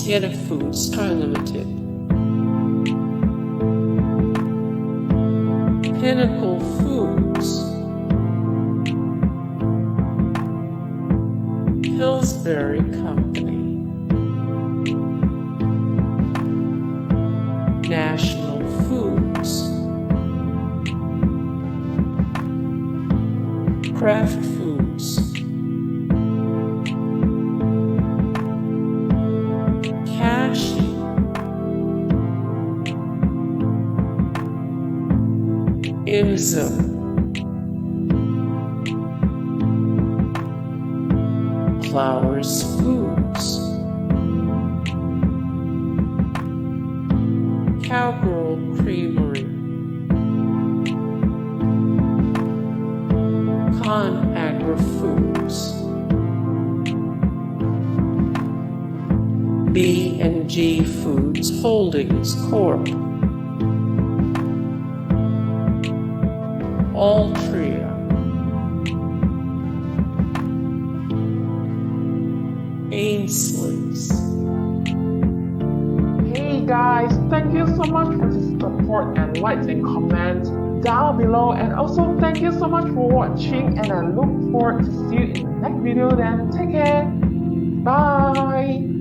Siena Foods Pty Ltd, Pinnacle Foods, Pillsbury Company, National Foods, Kraft Foods, Kashi, IMSM, Flowers Foods, Cowgirl Creamery, ConAgra Foods, B&G Foods Holdings Corp, Altria, Ainsleys. Hey guys, thank you so much for the support and likes and comments down below, and also thank you so much for watching, and I look forward to see you in the next video. Then take care, bye.